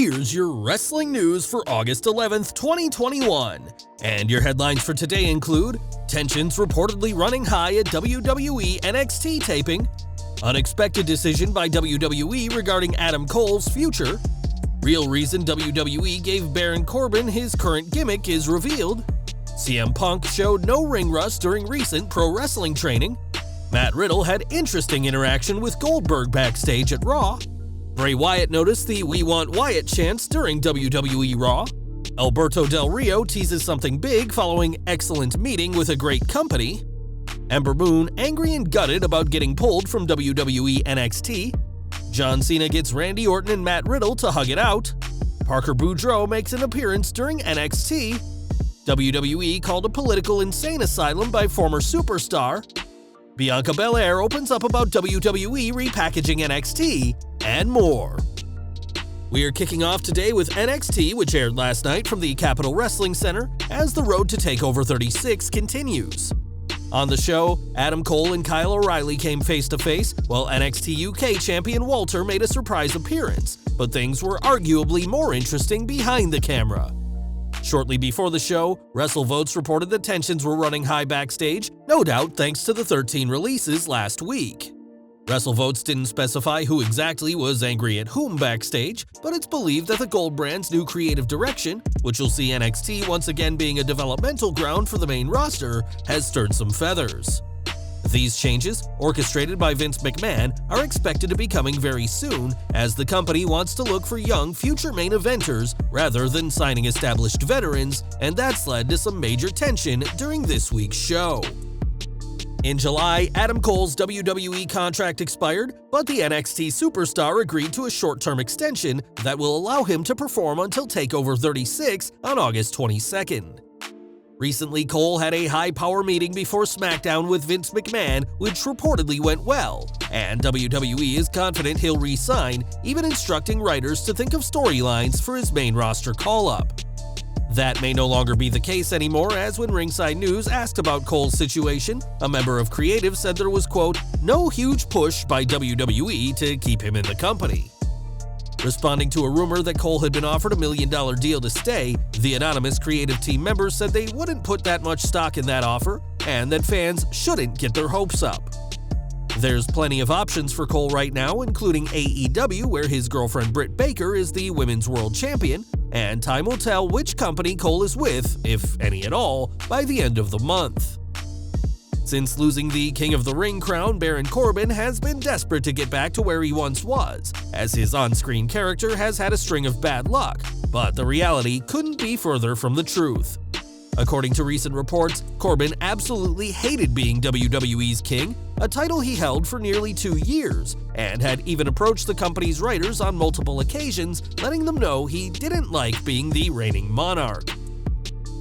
here's your wrestling news for August 11th, 2021. And your headlines for today include tensions reportedly running high at WWE NXT taping, unexpected decision by WWE regarding Adam Cole's future, real reason WWE gave Baron Corbin his current gimmick is revealed, CM Punk showed no ring rust during recent pro wrestling training, Matt Riddle had interesting interaction with Goldberg backstage at Raw, Bray Wyatt noticed the "We Want Wyatt" chants during WWE Raw, Alberto Del Rio teases something big following excellent meeting with a great company, Ember angry and gutted about getting pulled from WWE NXT, John Cena gets Randy Orton and Matt Riddle to hug it out, Parker Boudreaux makes an appearance during NXT, WWE called a political insane asylum by former superstar, Bianca Belair opens up about WWE repackaging NXT, and more. We are kicking off today with NXT, which aired last night from the Capitol Wrestling Center as the road to TakeOver 36 continues. On the show, Adam Cole and Kyle O'Reilly came face-to-face, while NXT UK champion Walter made a surprise appearance, but things were arguably more interesting behind the camera. Shortly before the show, WrestleVotes reported that tensions were running high backstage, no doubt thanks to the 13 releases last week. WrestleVotes didn't specify who exactly was angry at whom backstage, but it's believed that the Gold brand's new creative direction, which will see NXT once again being a developmental ground for the main roster, has stirred some feathers. These changes, orchestrated by Vince McMahon, are expected to be coming very soon, as the company wants to look for young future main eventers rather than signing established veterans, and that's led to some major tension during this week's show. In July, Adam Cole's WWE contract expired, but the NXT superstar agreed to a short-term extension that will allow him to perform until TakeOver 36 on August 22nd. Recently, Cole had a high-power meeting before SmackDown with Vince McMahon, which reportedly went well, and WWE is confident he'll re-sign, even instructing writers to think of storylines for his main roster call-up. That may no longer be the case anymore, as when Ringside News asked about Cole's situation, a member of creative said there was, quote, "no huge push by WWE to keep him in the company." Responding to a rumor that Cole had been offered $1 million deal to stay, the anonymous creative team members said they wouldn't put that much stock in that offer, and that fans shouldn't get their hopes up. There's plenty of options for Cole right now, including AEW, where his girlfriend Britt Baker is the Women's World Champion, and time will tell which company Cole is with, if any at all, by the end of the month. Since losing the King of the Ring crown, Baron Corbin has been desperate to get back to where he once was, as his on-screen character has had a string of bad luck, but the reality couldn't be further from the truth. According to recent reports, Corbin absolutely hated being WWE's king, a title he held for nearly 2 years, and had even approached the company's writers on multiple occasions, letting them know he didn't like being the reigning monarch.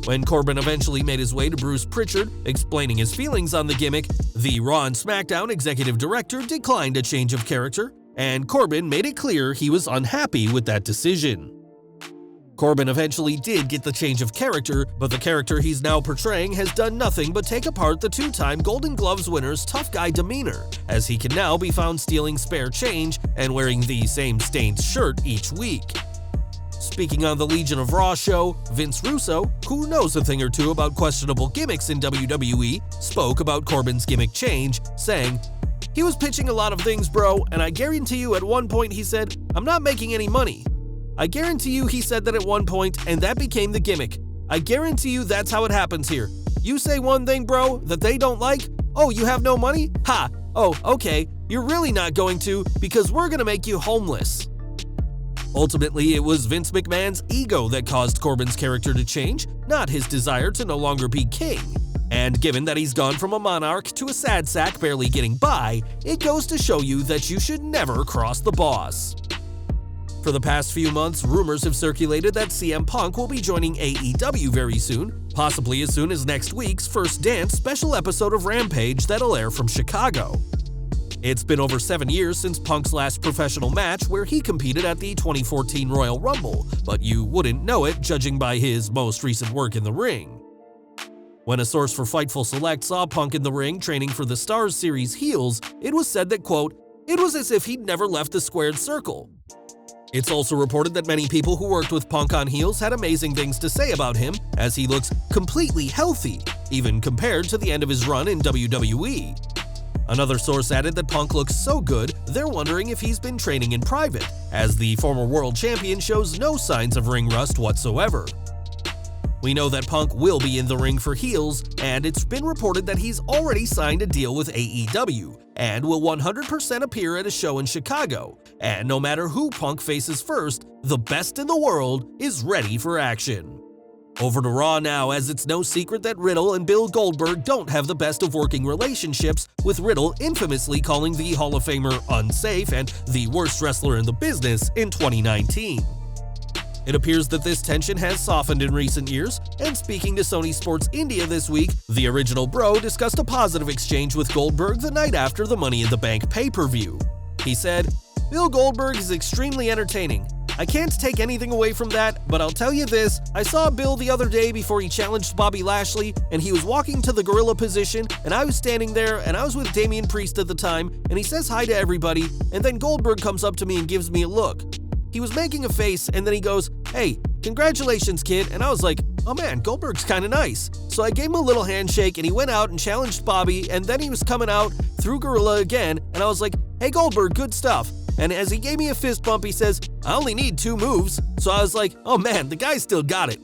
When Corbin eventually made his way to Bruce Pritchard, explaining his feelings on the gimmick, the Raw and SmackDown executive director declined a change of character, and Corbin made it clear he was unhappy with that decision. Corbin eventually did get the change of character, but the character he's now portraying has done nothing but take apart the two-time Golden Gloves winner's tough guy demeanor, as he can now be found stealing spare change and wearing the same stained shirt each week. Speaking on the Legion of Raw show, Vince Russo, who knows a thing or two about questionable gimmicks in WWE, spoke about Corbin's gimmick change, saying, "He was pitching a lot of things, bro, and I guarantee you at one point he said, 'I'm not making any money.' I guarantee you he said that at one point, and that became the gimmick. I guarantee you that's how it happens here. You say one thing, bro, that they don't like? Oh, you have no money? Ha! Oh, okay, you're really not going to, because we're gonna make you homeless." Ultimately, it was Vince McMahon's ego that caused Corbin's character to change, not his desire to no longer be king. And given that he's gone from a monarch to a sad sack barely getting by, it goes to show you that you should never cross the boss. For the past few months, rumors have circulated that CM Punk will be joining AEW very soon, possibly as soon as next week's First Dance special episode of Rampage that'll air from Chicago. It's been over 7 years since Punk's last professional match, where he competed at the 2014 Royal Rumble, but you wouldn't know it judging by his most recent work in the ring. When a source for Fightful Select saw Punk in the ring training for the Stars Series heels, it was said that, quote, "it was as if he'd never left the squared circle." It's also reported that many people who worked with Punk on heels had amazing things to say about him, as he looks completely healthy, even compared to the end of his run in WWE. Another source added that Punk looks so good, they're wondering if he's been training in private, as the former world champion shows no signs of ring rust whatsoever. We know that Punk will be in the ring for heels, and it's been reported that he's already signed a deal with AEW, and will 100% appear at a show in Chicago, and no matter who Punk faces first, the best in the world is ready for action. Over to Raw now, as it's no secret that Riddle and Bill Goldberg don't have the best of working relationships, with Riddle infamously calling the Hall of Famer unsafe and the worst wrestler in the business in 2019. It appears that this tension has softened in recent years, and speaking to Sony Sports India this week, the original Bro discussed a positive exchange with Goldberg the night after the Money in the Bank pay-per-view. He said, "Bill Goldberg is extremely entertaining. I can't take anything away from that, but I'll tell you this, I saw Bill the other day before he challenged Bobby Lashley, and he was walking to the gorilla position, and I was standing there, and I was with Damian Priest at the time, and he says hi to everybody, and then Goldberg comes up to me and gives me a look. He was making a face, and then he goes, 'Hey, congratulations, kid,' and I was like, oh man, Goldberg's kinda nice. So I gave him a little handshake, and he went out and challenged Bobby, and then he was coming out through gorilla again, and I was like, 'Hey Goldberg, good stuff.' And as he gave me a fist bump, he says, 'I only need 2 moves.' So I was like, oh man, the guy still got it."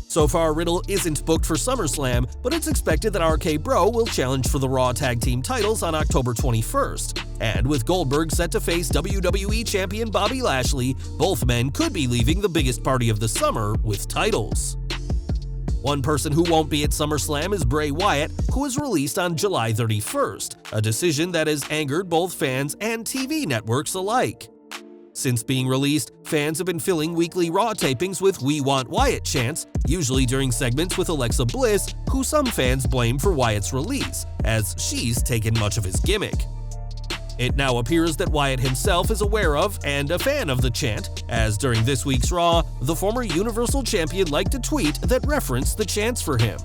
So far, Riddle isn't booked for SummerSlam, but it's expected that RK Bro will challenge for the Raw Tag Team titles on October 21st. And with Goldberg set to face WWE Champion Bobby Lashley, both men could be leaving the biggest party of the summer with titles. One person who won't be at SummerSlam is Bray Wyatt, who was released on July 31st, a decision that has angered both fans and TV networks alike. Since being released, fans have been filling weekly Raw tapings with "We Want Wyatt" chants, usually during segments with Alexa Bliss, who some fans blame for Wyatt's release, as she's taken much of his gimmick. It now appears that Wyatt himself is aware of and a fan of the chant, as during this week's Raw, the former Universal Champion liked a tweet that referenced the chants for him.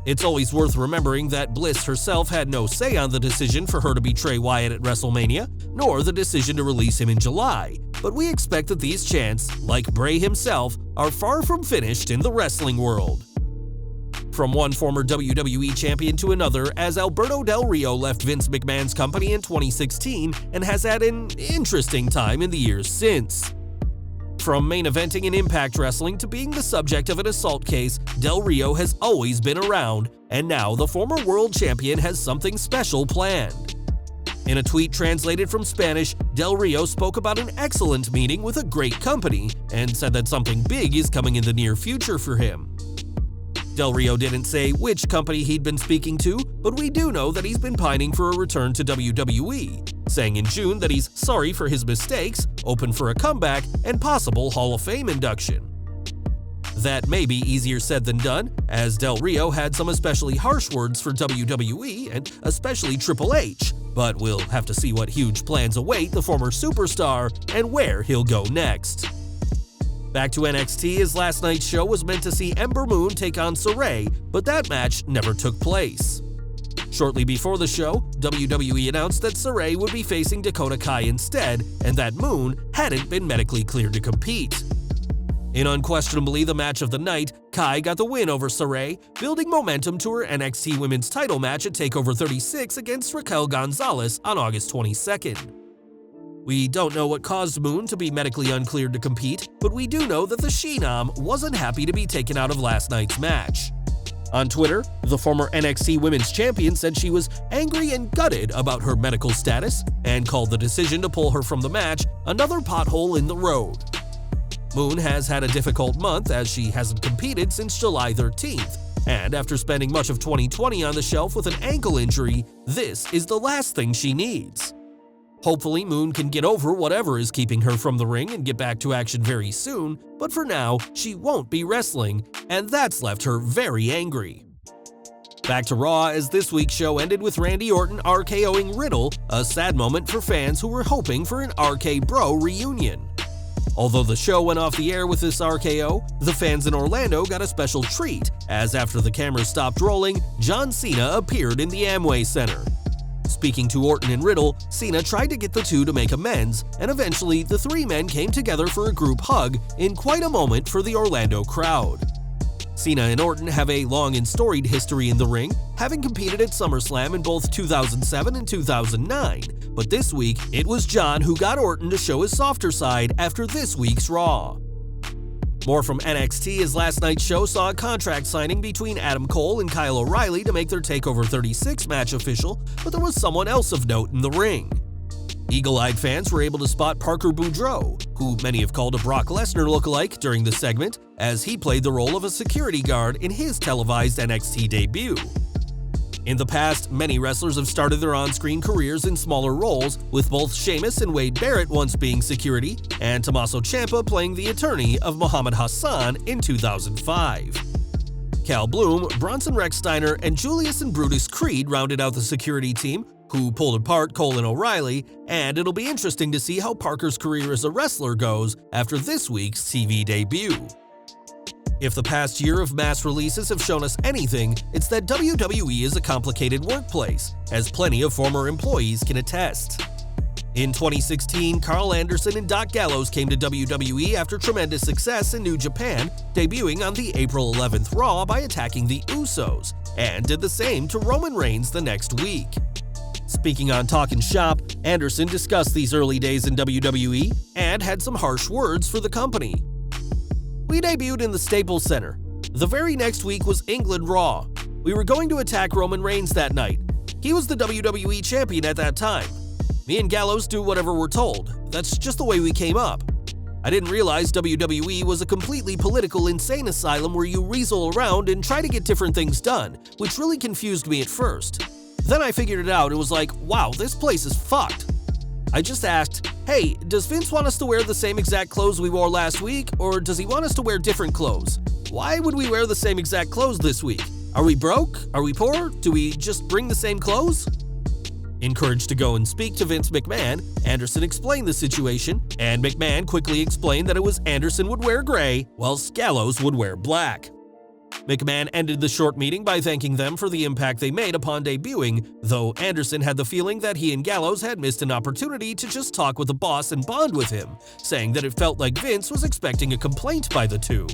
It's always worth remembering that Bliss herself had no say on the decision for her to betray Wyatt at WrestleMania, nor the decision to release him in July, but we expect that these chants, like Bray himself, are far from finished in the wrestling world. From one former WWE champion to another, as Alberto Del Rio left Vince McMahon's company in 2016 and has had an interesting time in the years since. From main eventing in Impact Wrestling to being the subject of an assault case, Del Rio has always been around, and now the former world champion has something special planned. In a tweet translated from Spanish, Del Rio spoke about an excellent meeting with a great company and said that something big is coming in the near future for him. Del Rio didn't say which company he'd been speaking to, but we do know that he's been pining for a return to WWE, saying in June that he's sorry for his mistakes, open for a comeback, and possible Hall of Fame induction. That may be easier said than done, as Del Rio had some especially harsh words for WWE and especially Triple H, but we'll have to see what huge plans await the former superstar and where he'll go next. Back to NXT, as last night's show was meant to see Ember Moon take on Sarray, but that match never took place. Shortly before the show, WWE announced that Sarray would be facing Dakota Kai instead, and that Moon hadn't been medically cleared to compete. In unquestionably the match of the night, Kai got the win over Sarray, building momentum to her NXT Women's title match at TakeOver 36 against Raquel Gonzalez on August 22nd. We don't know what caused Moon to be medically uncleared to compete, but we do know that the She-Nom wasn't happy to be taken out of last night's match. On Twitter, the former NXT Women's Champion said she was angry and gutted about her medical status and called the decision to pull her from the match another pothole in the road. Moon has had a difficult month as she hasn't competed since July 13th, and after spending much of 2020 on the shelf with an ankle injury, this is the last thing she needs. Hopefully, Moon can get over whatever is keeping her from the ring and get back to action very soon, but for now, she won't be wrestling, and that's left her very angry. Back to Raw, as this week's show ended with Randy Orton RKOing Riddle, a sad moment for fans who were hoping for an RK Bro reunion. Although the show went off the air with this RKO, the fans in Orlando got a special treat, as after the cameras stopped rolling, John Cena appeared in the Amway Center. Speaking to Orton and Riddle, Cena tried to get the two to make amends, and eventually the three men came together for a group hug in quite a moment for the Orlando crowd. Cena and Orton have a long and storied history in the ring, having competed at SummerSlam in both 2007 and 2009, but this week it was John who got Orton to show his softer side after this week's Raw. More from NXT as last night's show saw a contract signing between Adam Cole and Kyle O'Reilly to make their TakeOver 36 match official, but there was someone else of note in the ring. Eagle-eyed fans were able to spot Parker Boudreaux, who many have called a Brock Lesnar lookalike during the segment, as he played the role of a security guard in his televised NXT debut. In the past, many wrestlers have started their on-screen careers in smaller roles, with both Sheamus and Wade Barrett once being security, and Tommaso Ciampa playing the attorney of Muhammad Hassan in 2005. Cal Bloom, Bronson Rex Steiner, and Julius and Brutus Creed rounded out the security team, who pulled apart Cole and O'Reilly, and it'll be interesting to see how Parker's career as a wrestler goes after this week's TV debut. If the past year of mass releases have shown us anything, it's that WWE is a complicated workplace, as plenty of former employees can attest. In 2016, Carl Anderson and Doc Gallows came to WWE after tremendous success in New Japan, debuting on the April 11th Raw by attacking the Usos, and did the same to Roman Reigns the next week. Speaking on Talkin' Shop, Anderson discussed these early days in WWE and had some harsh words for the company. We debuted in the Staples Center. The very next week was England Raw. We were going to attack Roman Reigns that night. He was the WWE champion at that time. Me and Gallows do whatever we're told. That's just the way we came up. I didn't realize WWE was a completely political insane asylum where you weasel around and try to get different things done, which really confused me at first. Then I figured it out and was like, wow, this place is fucked. I just asked, hey, does Vince want us to wear the same exact clothes we wore last week, or does he want us to wear different clothes? Why would we wear the same exact clothes this week? Are we broke? Are we poor? Do we just bring the same clothes? Encouraged to go and speak to Vince McMahon, Anderson explained the situation, and McMahon quickly explained that it was Anderson would wear gray, while Gallows would wear black. McMahon ended the short meeting by thanking them for the impact they made upon debuting, though Anderson had the feeling that he and Gallows had missed an opportunity to just talk with the boss and bond with him, saying that it felt like Vince was expecting a complaint by the two.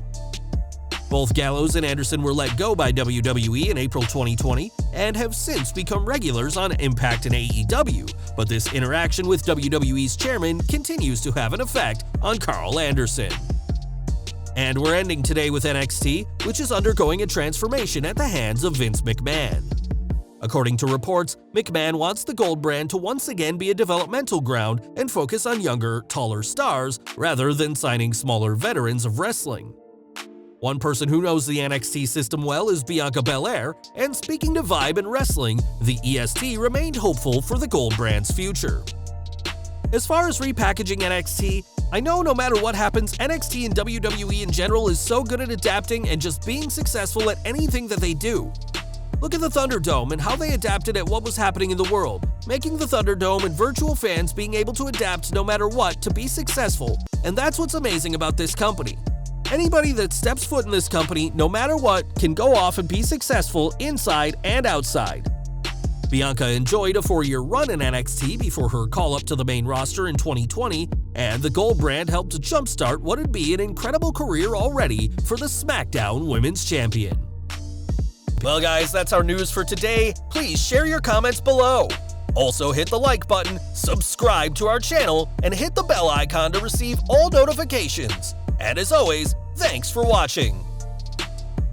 Both Gallows and Anderson were let go by WWE in April 2020 and have since become regulars on Impact and AEW, but this interaction with WWE's chairman continues to have an effect on Carl Anderson. And we're ending today with NXT, which is undergoing a transformation at the hands of Vince McMahon. According to reports, McMahon wants the Gold brand to once again be a developmental ground and focus on younger, taller stars rather than signing smaller veterans of wrestling. One person who knows the NXT system well is Bianca Belair, and speaking to Vibe and Wrestling, the EST remained hopeful for the Gold brand's future. As far as repackaging NXT, I know no matter what happens, NXT and WWE in general is so good at adapting and just being successful at anything that they do. Look at the Thunderdome and how they adapted at what was happening in the world, making the Thunderdome and virtual fans being able to adapt no matter what to be successful, and that's what's amazing about this company. Anybody that steps foot in this company, no matter what, can go off and be successful inside and outside. Bianca enjoyed a 4-year run in NXT before her call-up to the main roster in 2020, and the Gold brand helped to jumpstart what would be an incredible career already for the SmackDown Women's Champion. Well guys, that's our news for today. Please share your comments below. Also hit the like button, subscribe to our channel, and hit the bell icon to receive all notifications. And as always, thanks for watching.